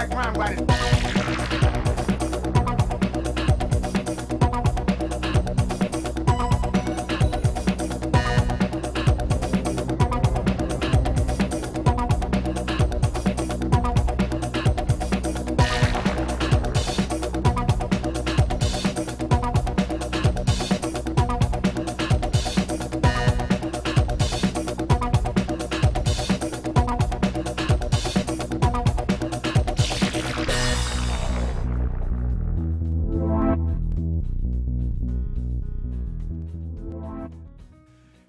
Right, come on, buddy.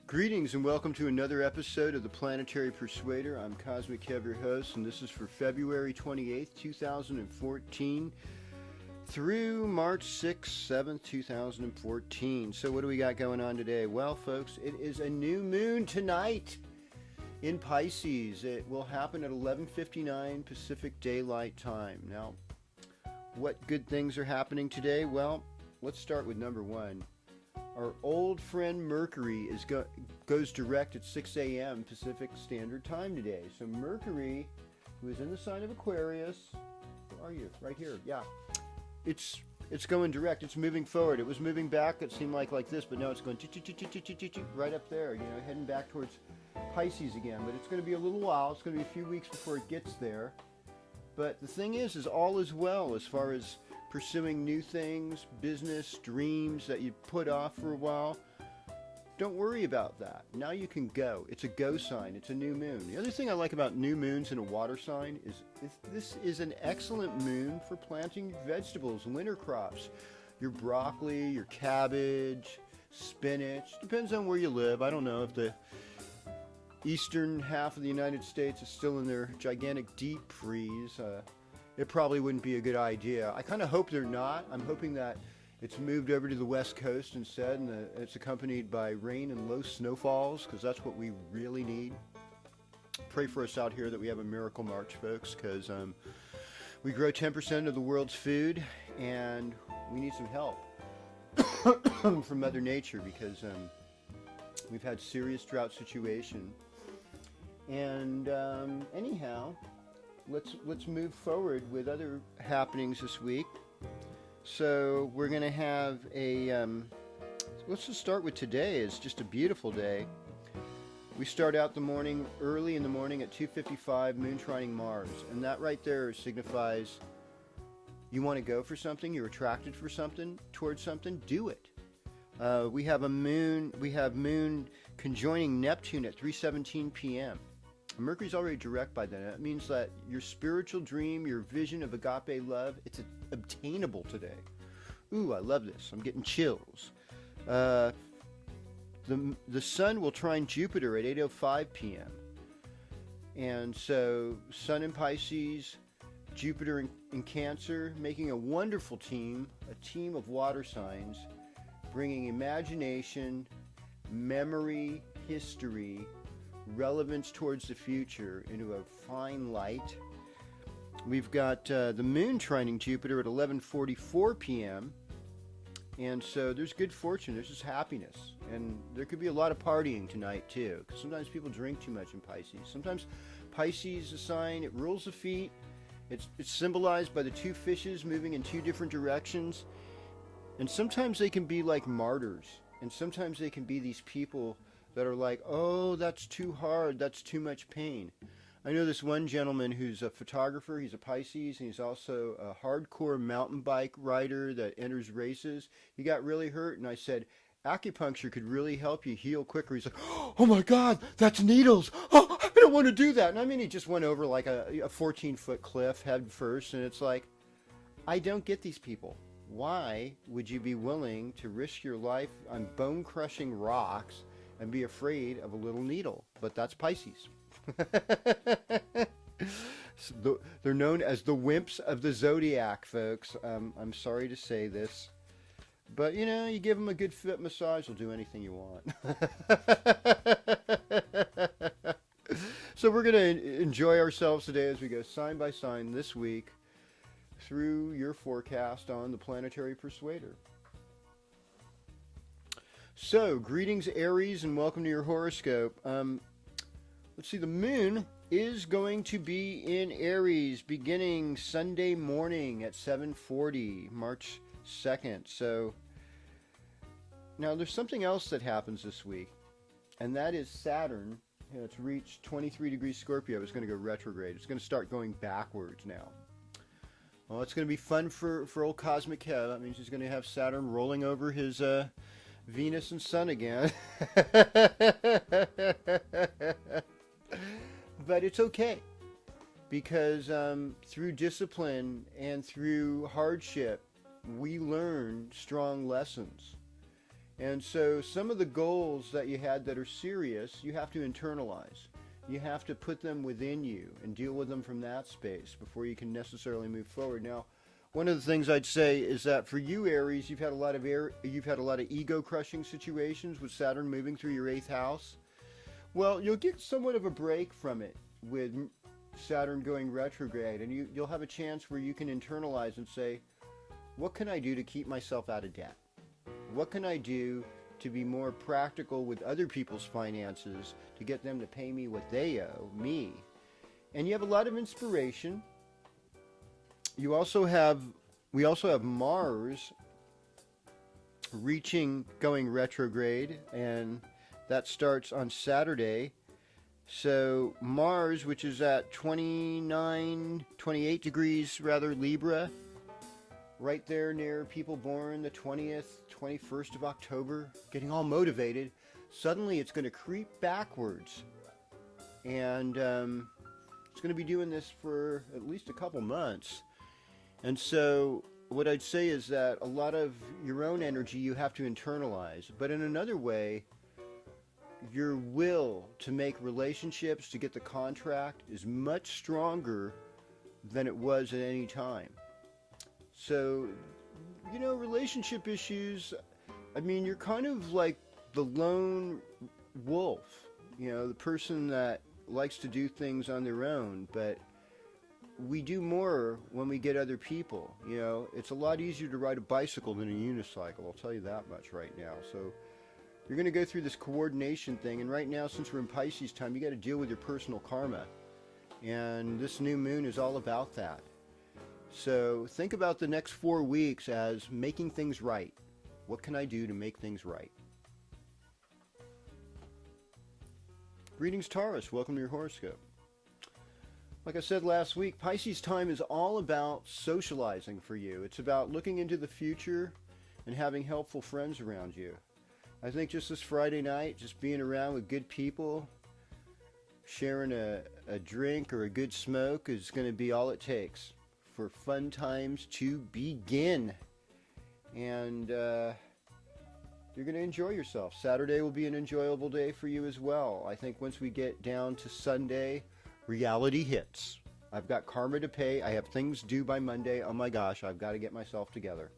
Greetings and welcome to another episode of the Planetary Persuader. I'm Cosmic Kev, your host, and this is for February 28th, 2014 through March 6th, 7th, 2014. So what do we got going on today? Well, folks, it is a new moon tonight in Pisces. It will happen at 11:59 Pacific Daylight Time. Now, what good things are happening today? Well, let's start with number one. Our old friend Mercury goes direct at 6 a.m. Pacific Standard Time today. So Mercury, who is in the sign of Aquarius, where are you? Right here. Yeah. It's going direct. It's moving forward. It was moving back. It seemed like this, but now it's going right up there. You know, heading back towards Pisces again. But it's going to be a little while. It's going to be a few weeks before it gets there. But the thing is all is well as far as pursuing new things, business, dreams that you put off for a while. Don't worry about that. Now you can go. It's a go sign. It's a new moon. The other thing I like about new moons in a water sign is this is an excellent moon for planting vegetables, winter crops. Your broccoli, your cabbage, spinach. Depends on where you live. I don't know if the eastern half of the United States is still in their gigantic deep freeze. It probably wouldn't be a good idea. I kind of hope they're not. I'm hoping that it's moved over to the West Coast instead, and it's accompanied by rain and low snowfalls, because that's what we really need. Pray for us out here that we have a miracle March, folks, because we grow 10% of the world's food, and we need some help from Mother Nature, because we've had serious drought situation. And anyhow, let's move forward with other happenings this week. So we're going to have let's just start with today. It's just a beautiful day. We start out the morning, early in the morning at 2:55, moon trining Mars. And that right there signifies you want to go for something, you're attracted for something, towards something, do it. We have moon conjoining Neptune at 3:17 p.m. Mercury's already direct by then. That means that your spiritual dream, your vision of agape love, it's obtainable today. Ooh, I love this. I'm getting chills. The sun will trine Jupiter at 8:05 p.m. And so Sun in Pisces, Jupiter in Cancer, making a wonderful team, a team of water signs, bringing imagination, memory, history, relevance towards the future into a fine light. We've got the moon trining Jupiter at 11:44 p.m. And so there's good fortune, there's just happiness. And there could be a lot of partying tonight too, because sometimes people drink too much in Pisces. Sometimes Pisces is a sign, it rules the feet. It's symbolized by the two fishes moving in two different directions. And sometimes they can be like martyrs. And sometimes they can be these people that are like, oh, that's too hard, that's too much pain. I know this one gentleman who's a photographer, he's a Pisces, and he's also a hardcore mountain bike rider that enters races. He got really hurt, and I said, acupuncture could really help you heal quicker. He's like, oh my God, that's needles. Oh, I don't want to do that. And I mean, he just went over like a 14-foot cliff head first, and it's like, I don't get these people. Why would you be willing to risk your life on bone-crushing rocks and be afraid of a little needle? But that's Pisces. So they're known as the wimps of the zodiac, folks. I'm sorry to say this, but you know, you give them a good foot massage, they'll do anything you want. So we're going to enjoy ourselves today as we go sign by sign this week through your forecast on the Planetary Persuader. So, greetings Aries, and welcome to your horoscope. Let's see, the moon is going to be in Aries beginning Sunday morning at 7:40, March 2nd. So now there's something else that happens this week, and that is Saturn. It's reached 23 degrees Scorpio. It's going to go retrograde. It's going to start going backwards now. Well, it's going to be fun for old Cosmic Kev. That means he's going to have Saturn rolling over his Venus and Sun again. But it's okay, because through discipline and through hardship, we learn strong lessons. And so some of the goals that you had that are serious, you have to internalize. You have to put them within you and deal with them from that space before you can necessarily move forward. Now, one of the things I'd say is that for you, Aries, you've had a lot of ego-crushing situations with Saturn moving through your 8th house. Well, you'll get somewhat of a break from it with Saturn going retrograde, and you'll have a chance where you can internalize and say, what can I do to keep myself out of debt? What can I do to be more practical with other people's finances to get them to pay me what they owe me? And you have a lot of inspiration. We also have Mars going retrograde, and that starts on Saturday. So Mars, which is at 28 degrees Libra, right there near people born the 20th, 21st of October, getting all motivated, suddenly it's going to creep backwards. And it's going to be doing this for at least a couple months. And so what I'd say is that a lot of your own energy you have to internalize. But in another way, your will to make relationships, to get the contract, is much stronger than it was at any time. So, relationship issues, I mean, you're kind of like the lone wolf, the person that likes to do things on their own, but we do more when we get other people. It's a lot easier to ride a bicycle than a unicycle, I'll tell you that much right now. So you're going to go through this coordination thing, and right now, since we're in Pisces time, you got to deal with your personal karma, and this new moon is all about that. So think about the next 4 weeks as making things right. What can I do to make things right? Greetings, Taurus. Welcome to your horoscope. Like I said last week, Pisces time is all about socializing for you. It's about looking into the future and having helpful friends around you. I think just this Friday night, just being around with good people, sharing a drink or a good smoke is going to be all it takes for fun times to begin. And you're going to enjoy yourself. Saturday will be an enjoyable day for you as well. I think once we get down to Sunday, reality hits. I've got karma to pay. I have things due by Monday. Oh my gosh, I've got to get myself together.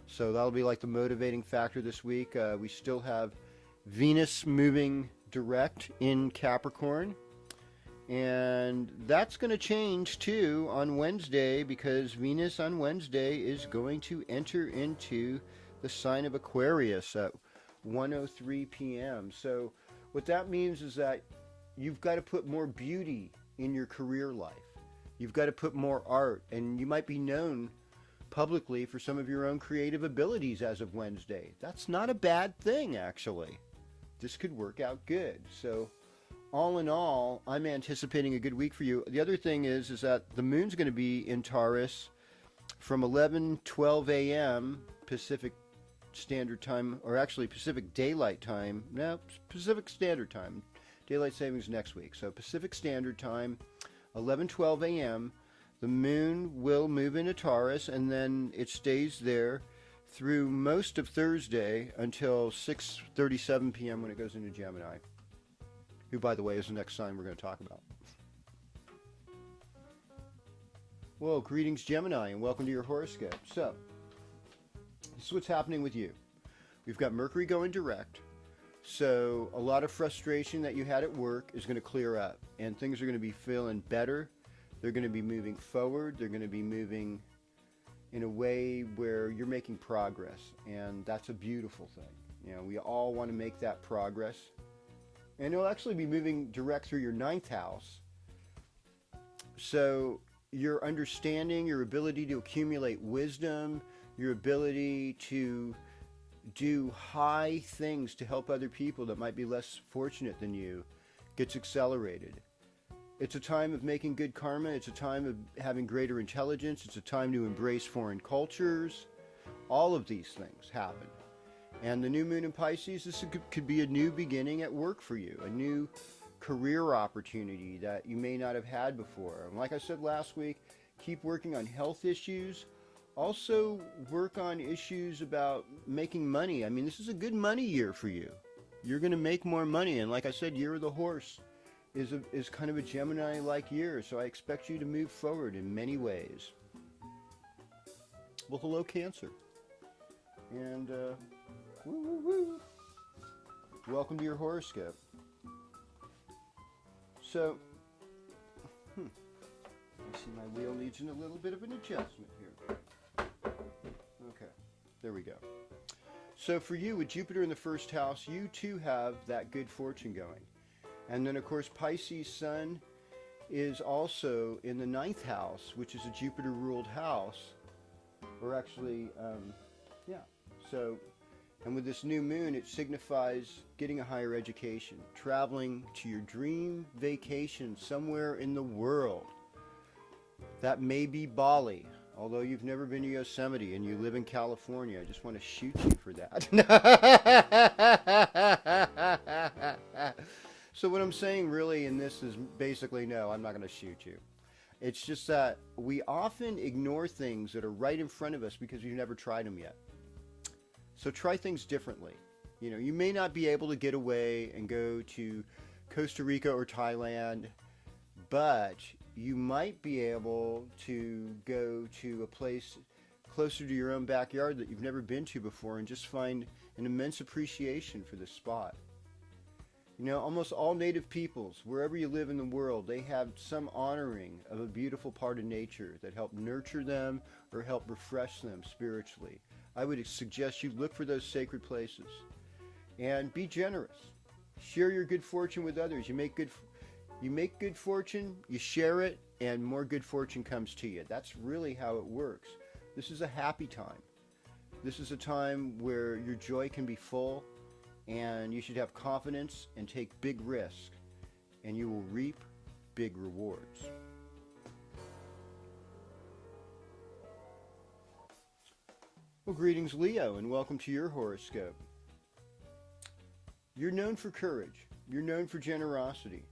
So that'll be like the motivating factor this week. We still have Venus moving direct in Capricorn. And that's going to change too on Wednesday, because Venus on Wednesday is going to enter into the sign of Aquarius at 1:03 p.m. So what that means is that you've got to put more beauty in your career life. You've got to put more art, and you might be known publicly for some of your own creative abilities as of Wednesday. That's not a bad thing, actually. This could work out good. So all in all, I'm anticipating a good week for you. The other thing is that the moon's going to be in Taurus from 11:12 a.m. Pacific Standard Time, or actually Pacific Daylight Time. No, Pacific Standard Time. Daylight savings next week. So Pacific Standard Time, 11:12 a.m. The moon will move into Taurus, and then it stays there through most of Thursday until 6:37 p.m. when it goes into Gemini, who, by the way, is the next sign we're going to talk about. Well, greetings, Gemini, and welcome to your horoscope. So, this is what's happening with you. We've got Mercury going direct, so a lot of frustration that you had at work is going to clear up, and things are going to be feeling better. They're going to be moving forward. They're going to be moving in a way where you're making progress, and that's a beautiful thing. We all want to make that progress. And it'll actually be moving direct through your 9th house, So your understanding, your ability to accumulate wisdom, your ability to do high things to help other people that might be less fortunate than you gets accelerated. It's a time of making good karma. It's a time of having greater intelligence. It's a time to embrace foreign cultures. All of these things happen. And the new moon in Pisces, this could be a new beginning at work for you, a new career opportunity that you may not have had before. And like I said last week, keep working on health issues. Also work on issues about making money. I mean, this is a good money year for you. You're going to make more money. And like I said, Year of the Horse is kind of a Gemini-like year. So I expect you to move forward in many ways. Well, hello, Cancer. And woo, woo, woo. Welcome to your horoscope. So, I see my wheel needs a little bit of an adjustment here. Okay, there we go. So for you, with Jupiter in the first house, you too have that good fortune going. And then, of course, Pisces Sun is also in the 9th house, which is a Jupiter-ruled house. Or actually, So, and with this new moon, it signifies getting a higher education, traveling to your dream vacation somewhere in the world. That may be Bali, although you've never been to Yosemite and you live in California. I just want to shoot you for that. So what I'm saying really in this is basically, no, I'm not going to shoot you. It's just that we often ignore things that are right in front of us because we've never tried them yet. So try things differently. You know, you may not be able to get away and go to Costa Rica or Thailand, but you might be able to go to a place closer to your own backyard that you've never been to before and just find an immense appreciation for this spot. You know, almost all native peoples, wherever you live in the world, they have some honoring of a beautiful part of nature that help nurture them or help refresh them spiritually. I would suggest you look for those sacred places and be generous. Share your good fortune with others. You make good fortune, you share it, and more good fortune comes to you. That's really how it works. This is a happy time. This is a time where your joy can be full, and you should have confidence and take big risks, and you will reap big rewards. Well, greetings, Leo, and welcome to your horoscope. You're known for courage. You're known for generosity.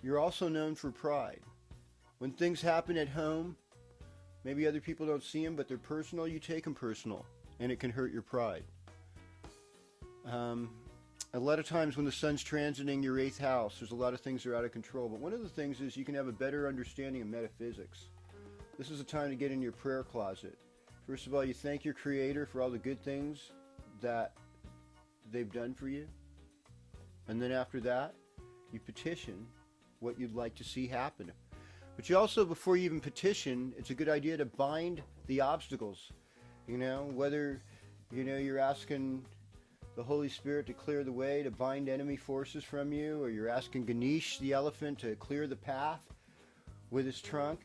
You're also known for pride. When things happen at home, maybe other people don't see them, but they're personal, you take them personal, and it can hurt your pride. A lot of times when the sun's transiting your 8th house, there's a lot of things that are out of control, but one of the things is you can have a better understanding of metaphysics. This is a time to get in your prayer closet. First of all, you thank your Creator for all the good things that they've done for you. And then after that, you petition what you'd like to see happen. But you also, before you even petition, it's a good idea to bind the obstacles. You know, whether, you're asking the Holy Spirit to clear the way, to bind enemy forces from you, or you're asking Ganesh, the elephant, to clear the path with his trunk,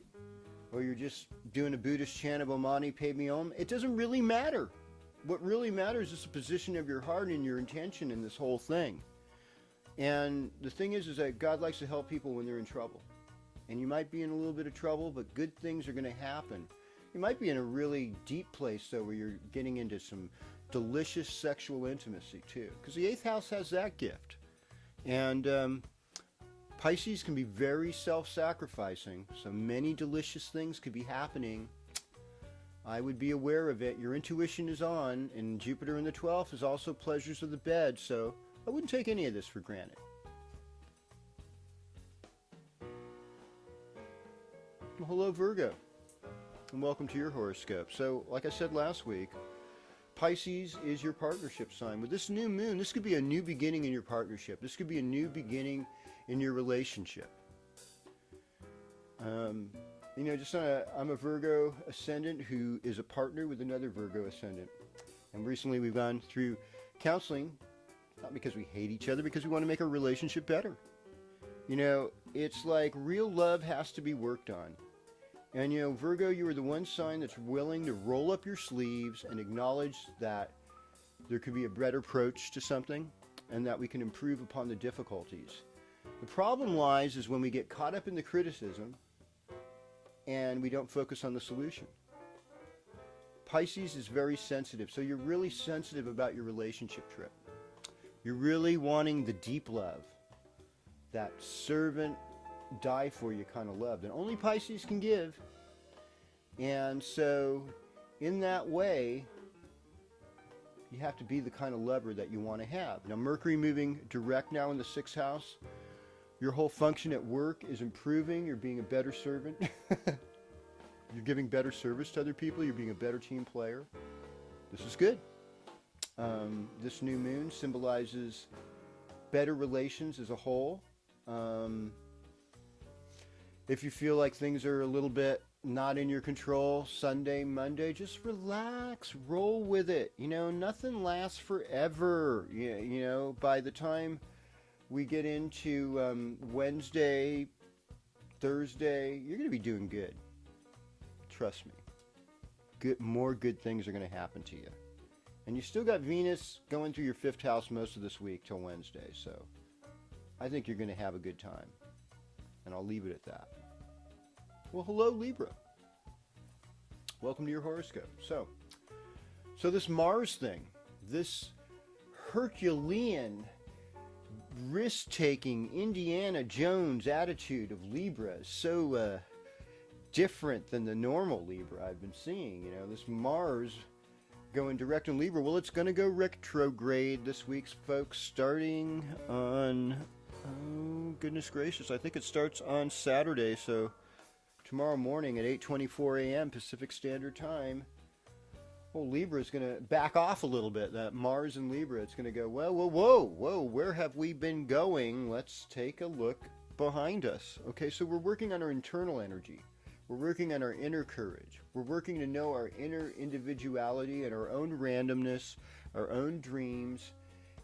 or you're just doing a Buddhist chant of Om Mani Padme Hum, it doesn't really matter. What really matters is the position of your heart and your intention in this whole thing. And the thing is that God likes to help people when they're in trouble. And you might be in a little bit of trouble, but good things are going to happen. You might be in a really deep place, though, where you're getting into some delicious sexual intimacy, too. Because the 8th house has that gift. And Pisces can be very self-sacrificing, so many delicious things could be happening. I would be aware of it. Your intuition is on, and Jupiter in the 12th is also pleasures of the bed, so I wouldn't take any of this for granted. Well, hello, Virgo, and welcome to your horoscope. So, like I said last week, Pisces is your partnership sign. With this new moon, this could be a new beginning in your partnership. This could be a new beginning in your relationship. I'm a Virgo ascendant who is a partner with another Virgo ascendant. And recently we've gone through counseling, not because we hate each other, because we want to make our relationship better. it's like real love has to be worked on. And you know, Virgo, you are the one sign that's willing to roll up your sleeves and acknowledge that there could be a better approach to something and that we can improve upon the difficulties. The problem lies is when we get caught up in the criticism and we don't focus on the solution. Pisces is very sensitive, so you're really sensitive about your relationship trip. You're really wanting the deep love, that servant, die for you kind of love that only Pisces can give. And so, in that way, you have to be the kind of lover that you want to have. Now, Mercury moving direct now in the 6th house. Your whole function at work is improving. You're being a better servant. You're giving better service to other people. You're being a better team player. This is good. This new moon symbolizes better relations as a whole. If you feel like things are a little bit not in your control, Sunday, Monday, just relax, roll with it. You know, nothing lasts forever. You know, by the time we get into Wednesday, Thursday, you're going to be doing good. Trust me. More good things are going to happen to you. And you still got Venus going through your 5th house most of this week till Wednesday. So I think you're going to have a good time. And I'll leave it at that. Well, hello, Libra. Welcome to your horoscope. So this Mars thing, this Herculean, risk-taking Indiana Jones attitude of Libra is so different than the normal Libra I've been seeing. You know, this Mars going direct in Libra. Well, it's going to go retrograde this week, folks, starting on, oh, goodness gracious, I think it starts on Saturday, so tomorrow morning at 8:24 a.m. Pacific Standard Time. Well, Libra is going to back off a little bit. That Mars in Libra, it's going to go, well, whoa, where have we been going? Let's take a look behind us. Okay, so we're working on our internal energy. We're working on our inner courage. We're working to know our inner individuality and our own randomness, our own dreams,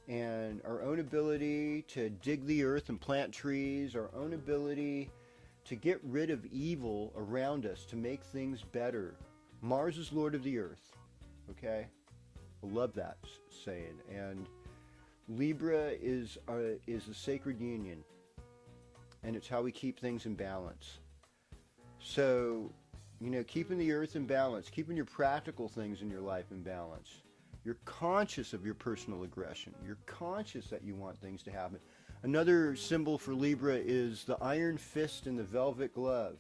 and our own ability to dig the earth and plant trees, our own ability to get rid of evil around us, to make things better. Mars is Lord of the Earth, okay? I love that saying. And Libra is a sacred union, and it's how we keep things in balance. So, you know, keeping the earth in balance, keeping your practical things in your life in balance. You're conscious of your personal aggression. You're conscious that you want things to happen. Another symbol for Libra is the iron fist and the velvet glove.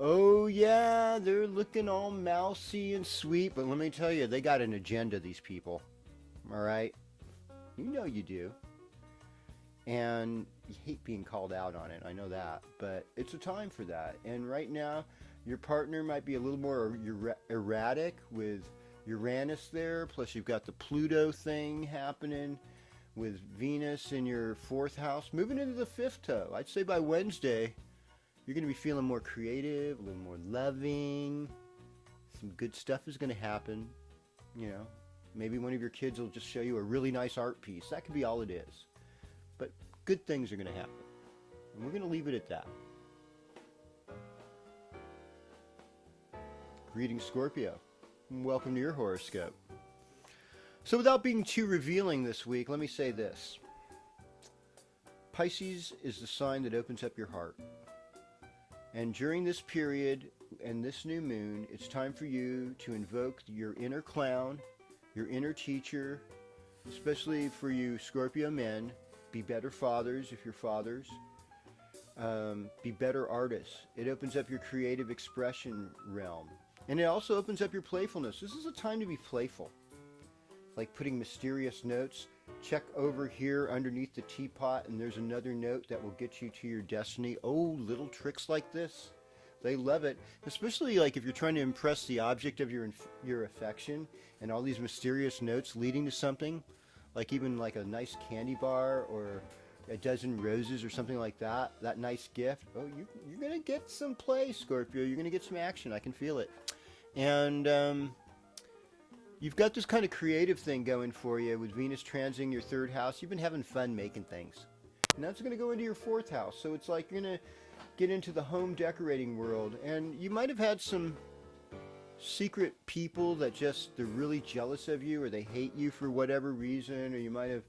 Oh yeah, they're looking all mousy and sweet, but let me tell you, they got an agenda, these people. All right? You know you do. And you hate being called out on it, I know that. But it's a time for that. And right now, your partner might be a little more erratic with Uranus there, plus you've got the Pluto thing happening with Venus in your 4th house, moving into the 5th toe. I'd say by Wednesday, you're going to be feeling more creative, a little more loving. Some good stuff is going to happen. You know, maybe one of your kids will just show you a really nice art piece. That could be all it is. But good things are going to happen. And we're going to leave it at that. Greetings, Scorpio. Welcome to your horoscope. So without being too revealing this week, let me say this. Pisces is the sign that opens up your heart. And during this period and this new moon, it's time for you to invoke your inner clown, your inner teacher, especially for you Scorpio men. Be better fathers if you're fathers. Be better artists. It opens up your creative expression realm. And it also opens up your playfulness. This is a time to be playful. Like putting mysterious notes. Check over here underneath the teapot and there's another note that will get you to your destiny. Oh, little tricks like this. They love it. Especially like if you're trying to impress the object of your affection and all these mysterious notes leading to something. Like even like a nice candy bar or a dozen roses or something like that. That nice gift. Oh, you're going to get some play, Scorpio. You're going to get some action. I can feel it. And you've got this kind of creative thing going for you with Venus transiting your 3rd house. You've been having fun making things. And that's going to go into your fourth house. So it's like you're going to get into the home decorating world. And you might have had some secret people that just, they're really jealous of you, or they hate you for whatever reason, or you might have,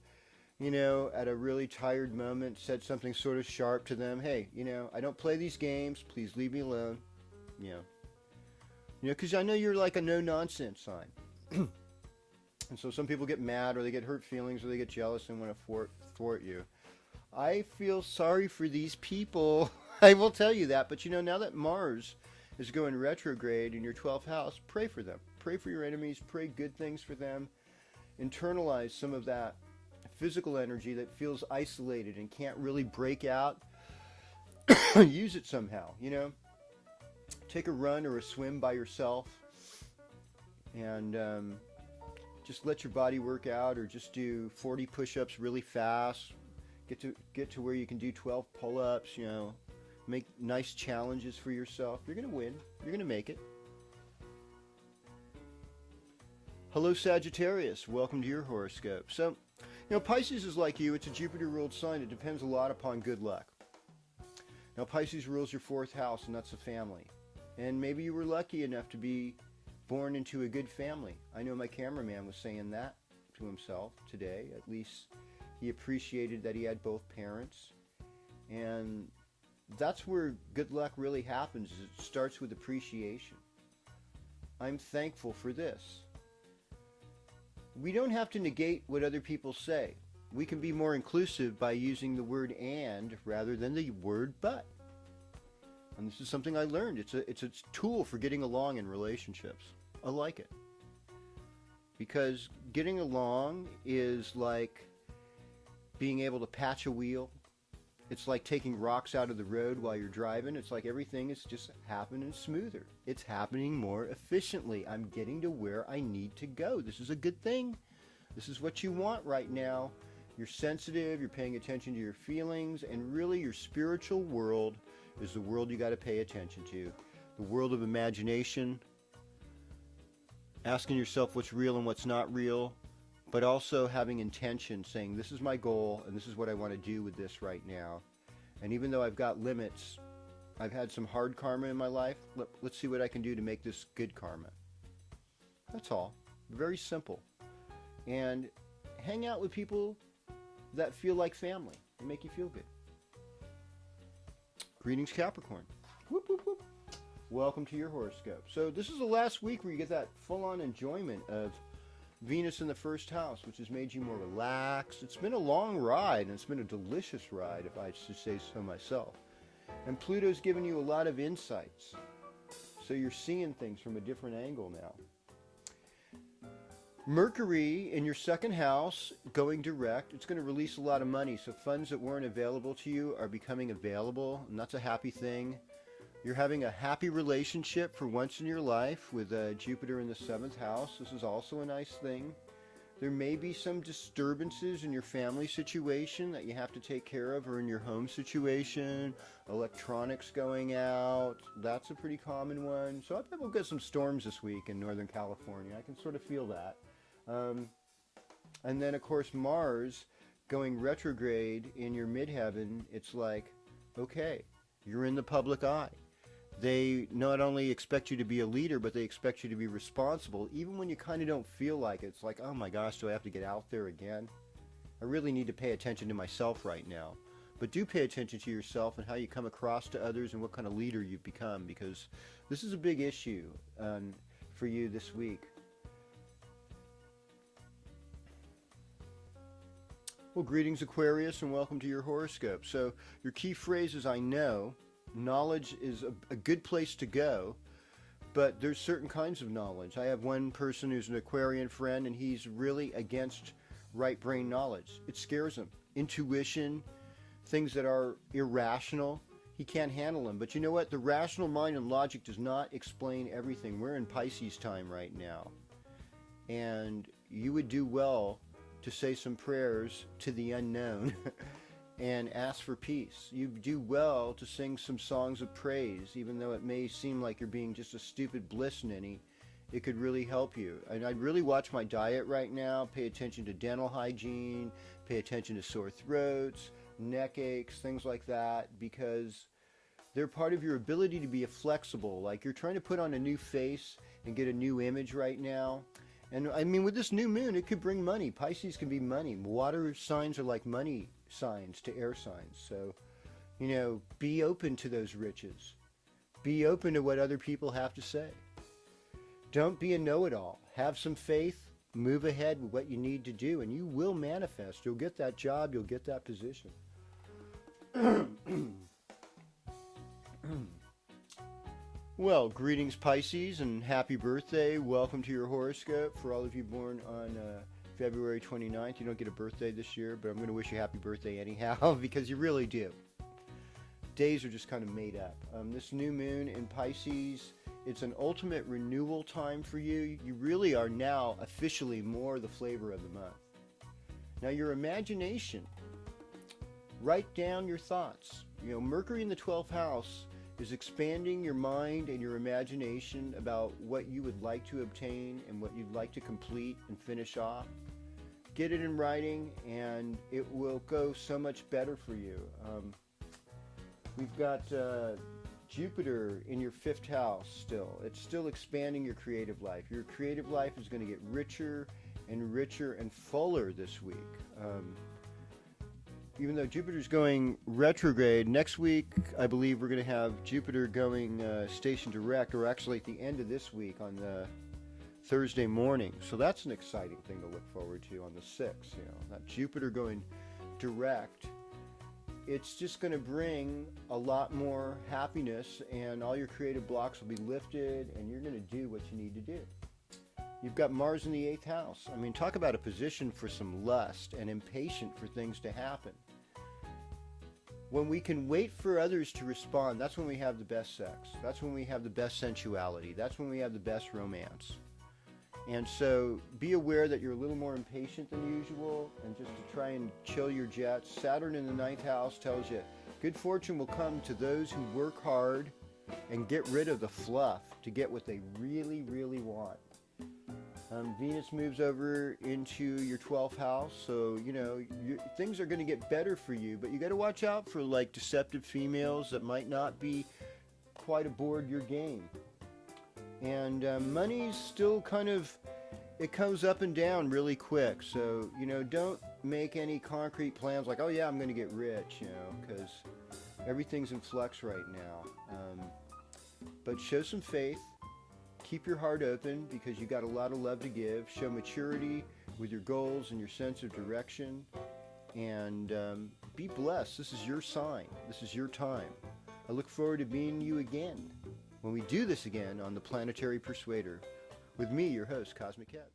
at a really tired moment said something sort of sharp to them. Hey, I don't play these games. Please leave me alone. Because I know you're like a no-nonsense sign. And so some people get mad, or they get hurt feelings, or they get jealous and want to thwart you. I feel sorry for these people. I will tell you that. But now that Mars is going retrograde in your 12th house, pray for them. Pray for your enemies. Pray good things for them. Internalize some of that physical energy that feels isolated and can't really break out. Use it somehow, Take a run or a swim by yourself. And just let your body work out, or just do 40 push-ups really fast. Get to where you can do 12 pull-ups, Make nice challenges for yourself. You're going to win. You're going to make it. Hello, Sagittarius. Welcome to your horoscope. So, Pisces is like you. It's a Jupiter-ruled sign. It depends a lot upon good luck. Now, Pisces rules your fourth house, and that's the family. And maybe you were lucky enough to be born into a good family. I know my cameraman was saying that to himself today. At least he appreciated that he had both parents. And that's where good luck really happens. Is it starts with appreciation. I'm thankful for this. We don't have to negate what other people say. We can be more inclusive by using the word and rather than the word but. And this is something I learned. It's a tool for getting along in relationships. I like it. Because getting along is like being able to patch a wheel. It's like taking rocks out of the road while you're driving. It's like everything is just happening smoother. It's happening more efficiently. I'm getting to where I need to go. This is a good thing. This is what you want right now. You're sensitive, you're paying attention to your feelings, and really your spiritual world is the world you got to pay attention to. The world of imagination, asking yourself what's real and what's not real, but also having intention, saying this is my goal and this is what I want to do with this right now. And even though I've got limits, I've had some hard karma in my life, let's see what I can do to make this good karma. That's all. Very simple. And hang out with people that feel like family and make you feel good. Greetings, Capricorn. Whoop, whoop, whoop. Welcome to your horoscope. So this is the last week where you get that full-on enjoyment of Venus in the first house, which has made you more relaxed. It's been a long ride, and it's been a delicious ride, if I should say so myself. And Pluto's given you a lot of insights. So you're seeing things from a different angle now. Mercury in your second house, going direct, it's going to release a lot of money. So funds that weren't available to you are becoming available, and that's a happy thing. You're having a happy relationship for once in your life with Jupiter in the 7th house. This is also a nice thing. There may be some disturbances in your family situation that you have to take care of, or in your home situation. Electronics going out. That's a pretty common one. So I bet we'll get some storms this week in Northern California. I can sort of feel that. And then, of course, Mars going retrograde in your midheaven. It's like, okay, you're in the public eye. They not only expect you to be a leader, but they expect you to be responsible, even when you kind of don't feel like it. It's like, oh my gosh, do I have to get out there again? I really need to pay attention to myself right now. But do pay attention to yourself and how you come across to others and what kind of leader you've become, because this is a big issue for you this week. Well, greetings, Aquarius, and welcome to your horoscope. So your key phrase is I know. Knowledge is a good place to go, but there's certain kinds of knowledge. I have one person who's an Aquarian friend, and he's really against right brain knowledge. It scares him. Intuition, things that are irrational, he can't handle them. But you know what? The rational mind and logic does not explain everything. We're in Pisces time right now, and you would do well to say some prayers to the unknown and ask for peace. You do well to sing some songs of praise, even though it may seem like you're being just a stupid bliss ninny. It could really help you. And I'd really watch my diet right now, pay attention to dental hygiene, pay attention to sore throats, neck aches, things like that, because they're part of your ability to be flexible. Like you're trying to put on a new face and get a new image right now. And I mean, with this new moon, it could bring money. Pisces can be money. Water signs are like money signs to air signs. So, be open to those riches. Be open to what other people have to say. Don't be a know-it-all. Have some faith. Move ahead with what you need to do, and you will manifest. You'll get that job. You'll get that position. Well, greetings Pisces, and happy birthday. Welcome to your horoscope. For all of you born on February 29th, you don't get a birthday this year, but I'm going to wish you happy birthday anyhow, because you really do. Days are just kind of made up. This new moon in Pisces, it's an ultimate renewal time for you. You really are now officially more the flavor of the month. Now your imagination, write down your thoughts. Mercury in the 12th house is expanding your mind and your imagination about what you would like to obtain and what you'd like to complete and finish off. Get it in writing and it will go so much better for you. We've got Jupiter in your 5th house still. It's still expanding your creative life. Your creative life is going to get richer and fuller this week. Even though Jupiter's going retrograde, next week I believe we're going to have Jupiter going station direct, or actually at the end of this week on the Thursday morning. So that's an exciting thing to look forward to on the 6th. That Jupiter going direct. It's just going to bring a lot more happiness, and all your creative blocks will be lifted, and you're going to do what you need to do. You've got Mars in the 8th house. I mean, talk about a position for some lust and impatient for things to happen. When we can wait for others to respond, that's when we have the best sex. That's when we have the best sensuality. That's when we have the best romance. And so be aware that you're a little more impatient than usual, and just to try and chill your jets. Saturn in the 9th house tells you good fortune will come to those who work hard and get rid of the fluff to get what they really, really want. Venus moves over into your 12th house, so things are going to get better for you, but you got to watch out for like deceptive females that might not be quite aboard your game. And money's still it comes up and down really quick, so don't make any concrete plans like, oh yeah, I'm going to get rich, because everything's in flux right now. But show some faith. Keep your heart open, because you got a lot of love to give. Show maturity with your goals and your sense of direction. And be blessed. This is your sign. This is your time. I look forward to being you again when we do this again on the Planetary Persuader with me, your host, Cosmic Kev.